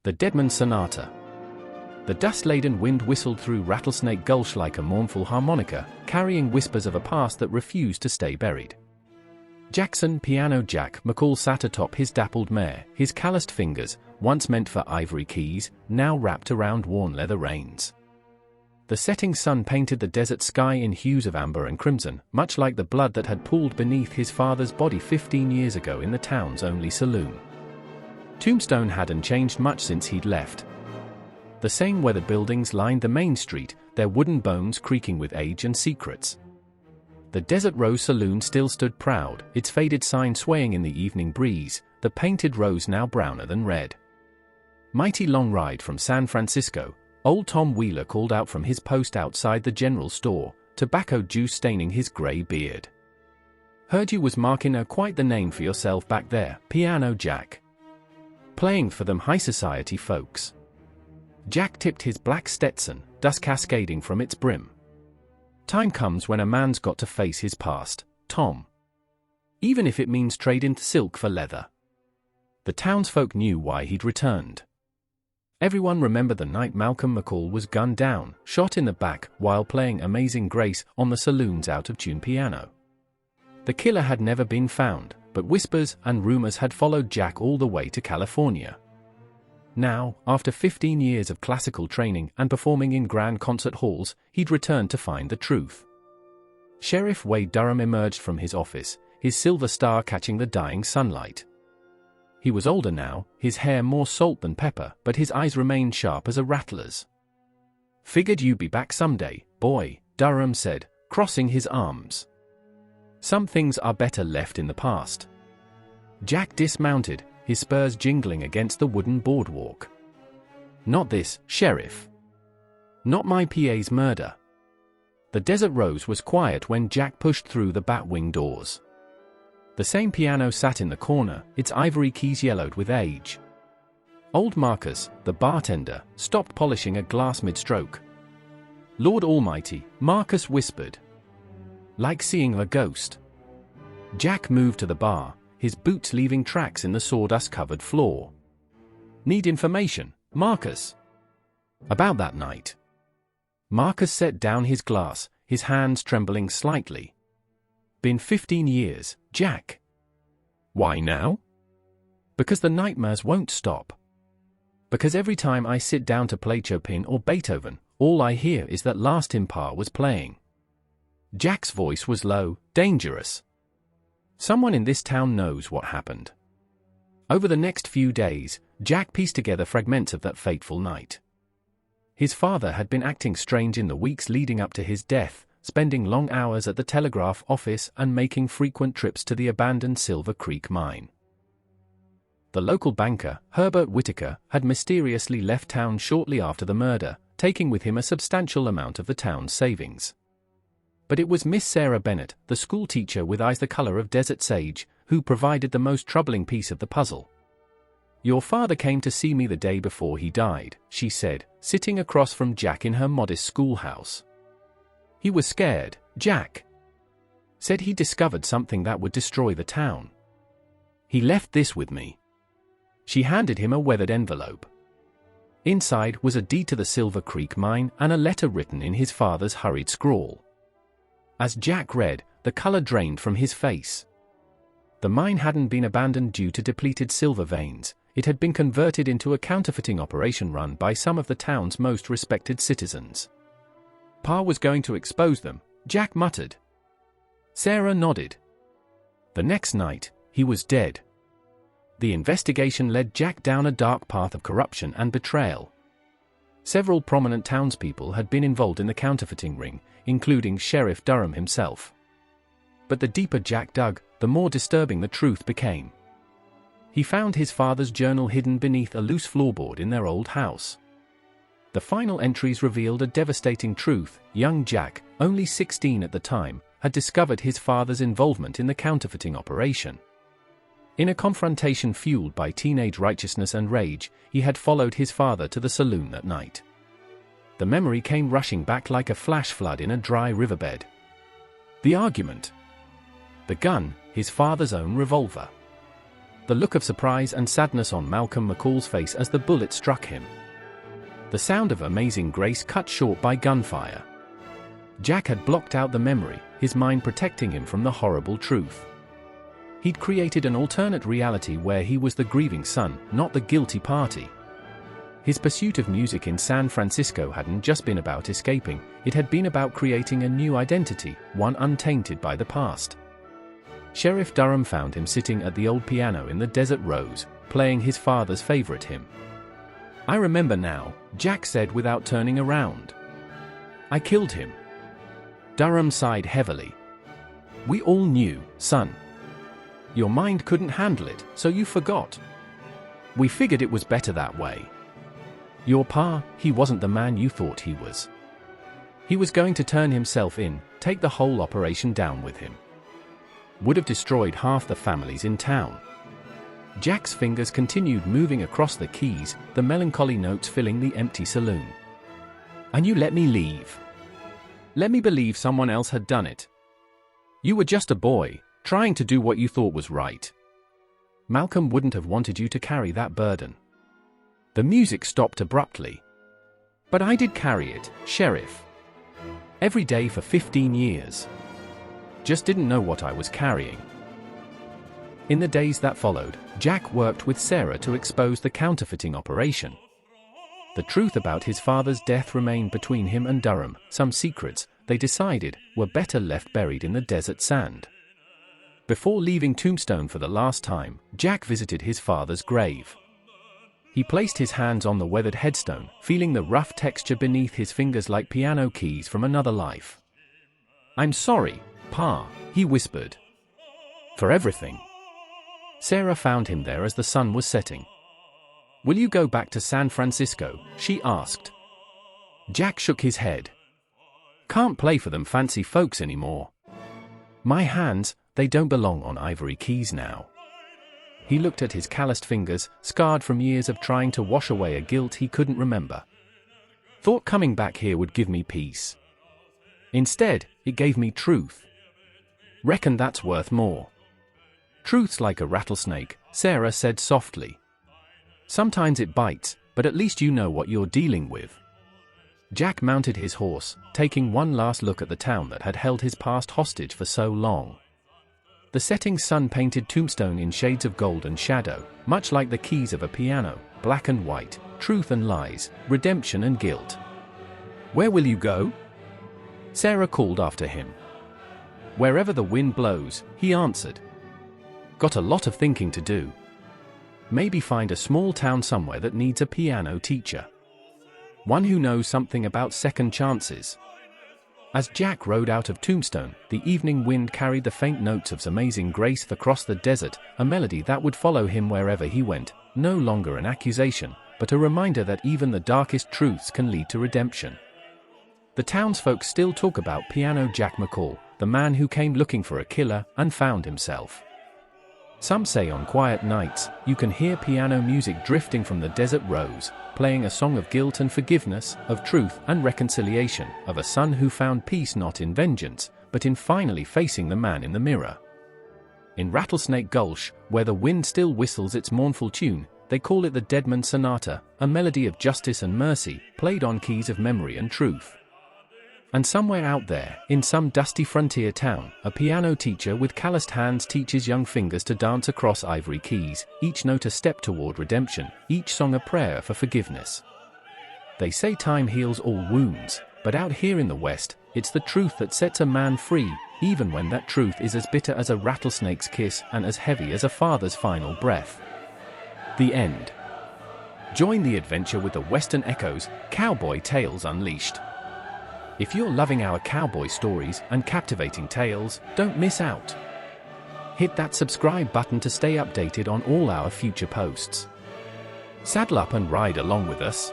The Deadman Sonata. The dust-laden wind whistled through Rattlesnake Gulch like a mournful harmonica, carrying whispers of a past that refused to stay buried. Jackson, piano Jack, McCall sat atop his dappled mare, his calloused fingers, once meant for ivory keys, now wrapped around worn leather reins. The setting sun painted the desert sky in hues of amber and crimson, much like the blood that had pooled beneath his father's body 15 years ago in the town's only saloon. Tombstone hadn't changed much since he'd left. The same weathered buildings lined the main street, their wooden bones creaking with age and secrets. The Desert Rose Saloon still stood proud, its faded sign swaying in the evening breeze, the painted rose now browner than red. Mighty long ride from San Francisco, old Tom Wheeler called out from his post outside the general store, tobacco juice staining his gray beard. Heard you was marking quite the name for yourself back there, Piano Jack. Playing for them high society folks. Jack tipped his black Stetson, dust cascading from its brim. Time comes when a man's got to face his past, Tom. Even if it means trading silk for leather. The townsfolk knew why he'd returned. Everyone remembered the night Malcolm McCall was gunned down, shot in the back, while playing Amazing Grace on the saloon's out-of-tune piano. The killer had never been found, but whispers and rumors had followed Jack all the way to California. Now, after 15 years of classical training and performing in grand concert halls, he'd returned to find the truth. Sheriff Wade Durham emerged from his office, his silver star catching the dying sunlight. He was older now, his hair more salt than pepper, but his eyes remained sharp as a rattler's. "Figured you'd be back someday, boy," Durham said, crossing his arms. "Some things are better left in the past." Jack dismounted, his spurs jingling against the wooden boardwalk. "Not this, Sheriff. Not my PA's murder." The Desert Rose was quiet when Jack pushed through the bat-wing doors. The same piano sat in the corner, its ivory keys yellowed with age. Old Marcus, the bartender, stopped polishing a glass mid-stroke. "Lord Almighty," Marcus whispered. "Like seeing a ghost." Jack moved to the bar, his boots leaving tracks in the sawdust-covered floor. "Need information, Marcus?" "About that night." Marcus set down his glass, his hands trembling slightly. "Been 15 years, Jack." "Why now?" "Because the nightmares won't stop. Because every time I sit down to play Chopin or Beethoven, all I hear is that last impa was playing." Jack's voice was low, dangerous. "Someone in this town knows what happened." Over the next few days, Jack pieced together fragments of that fateful night. His father had been acting strange in the weeks leading up to his death, spending long hours at the telegraph office and making frequent trips to the abandoned Silver Creek mine. The local banker, Herbert Whitaker, had mysteriously left town shortly after the murder, taking with him a substantial amount of the town's savings. But it was Miss Sarah Bennett, the schoolteacher with eyes the color of desert sage, who provided the most troubling piece of the puzzle. "Your father came to see me the day before he died," she said, sitting across from Jack in her modest schoolhouse. "He was scared, Jack. Said he discovered something that would destroy the town. He left this with me." She handed him a weathered envelope. Inside was a deed to the Silver Creek mine and a letter written in his father's hurried scrawl. As Jack read, the color drained from his face. The mine hadn't been abandoned due to depleted silver veins, it had been converted into a counterfeiting operation run by some of the town's most respected citizens. "Pa was going to expose them," Jack muttered. Sarah nodded. The next night, he was dead. The investigation led Jack down a dark path of corruption and betrayal. Several prominent townspeople had been involved in the counterfeiting ring, including Sheriff Durham himself. But the deeper Jack dug, the more disturbing the truth became. He found his father's journal hidden beneath a loose floorboard in their old house. The final entries revealed a devastating truth. Young Jack, only 16 at the time, had discovered his father's involvement in the counterfeiting operation. In a confrontation fueled by teenage righteousness and rage, he had followed his father to the saloon that night. The memory came rushing back like a flash flood in a dry riverbed. The argument. The gun, his father's own revolver. the look of surprise and sadness on Malcolm McCall's face as the bullet struck him. The sound of Amazing Grace cut short by gunfire. Jack had blocked out the memory, his mind protecting him from the horrible truth. He'd created an alternate reality where he was the grieving son, not the guilty party. His pursuit of music in San Francisco hadn't just been about escaping, it had been about creating a new identity, one untainted by the past. Sheriff Durham found him sitting at the old piano in the Desert Rose, playing his father's favorite hymn. "I remember now," Jack said without turning around. "I killed him." Durham sighed heavily. "We all knew, son. Your mind couldn't handle it, so you forgot. We figured it was better that way. Your pa, he wasn't the man you thought he was. He was going to turn himself in, take the whole operation down with him. Would have destroyed half the families in town." Jack's fingers continued moving across the keys, the melancholy notes filling the empty saloon. "And you let me leave. Let me believe someone else had done it. You were just a boy, trying to do what you thought was right. Malcolm wouldn't have wanted you to carry that burden." The music stopped abruptly. "But I did carry it, Sheriff. Every day for 15 years. Just didn't know what I was carrying." In the days that followed, Jack worked with Sarah to expose the counterfeiting operation. The truth about his father's death remained between him and Durham. Some secrets, they decided, were better left buried in the desert sand. Before leaving Tombstone for the last time, Jack visited his father's grave. He placed his hands on the weathered headstone, feeling the rough texture beneath his fingers like piano keys from another life. "I'm sorry, Pa," he whispered. "For everything." Sarah found him there as the sun was setting. "Will you go back to San Francisco?" she asked. Jack shook his head. "Can't play for them fancy folks anymore. My hands, they don't belong on ivory keys now." He looked at his calloused fingers, scarred from years of trying to wash away a guilt he couldn't remember. "Thought coming back here would give me peace. Instead, it gave me truth. Reckon that's worth more." "Truth's like a rattlesnake," Sarah said softly. "Sometimes it bites, but at least you know what you're dealing with." Jack mounted his horse, taking one last look at the town that had held his past hostage for so long. The setting sun painted Tombstone in shades of gold and shadow, much like the keys of a piano, black and white, truth and lies, redemption and guilt. "Where will you go?" Sarah called after him. "Wherever the wind blows," he answered. "Got a lot of thinking to do. Maybe find a small town somewhere that needs a piano teacher. One who knows something about second chances." As Jack rode out of Tombstone, the evening wind carried the faint notes of Amazing Grace across the desert, a melody that would follow him wherever he went, no longer an accusation, but a reminder that even the darkest truths can lead to redemption. The townsfolk still talk about Piano Jack McCall, the man who came looking for a killer and found himself. Some say on quiet nights, you can hear piano music drifting from the Desert Rose, playing a song of guilt and forgiveness, of truth and reconciliation, of a son who found peace not in vengeance, but in finally facing the man in the mirror. In Rattlesnake Gulch, where the wind still whistles its mournful tune, they call it the Deadman Sonata, a melody of justice and mercy, played on keys of memory and truth. And somewhere out there, in some dusty frontier town, a piano teacher with calloused hands teaches young fingers to dance across ivory keys, each note a step toward redemption, each song a prayer for forgiveness. They say time heals all wounds, but out here in the West, it's the truth that sets a man free, even when that truth is as bitter as a rattlesnake's kiss and as heavy as a father's final breath. The end. Join the adventure with the Western Echoes, Cowboy Tales Unleashed. If you're loving our cowboy stories and captivating tales, don't miss out. Hit that subscribe button to stay updated on all our future posts. Saddle up and ride along with us.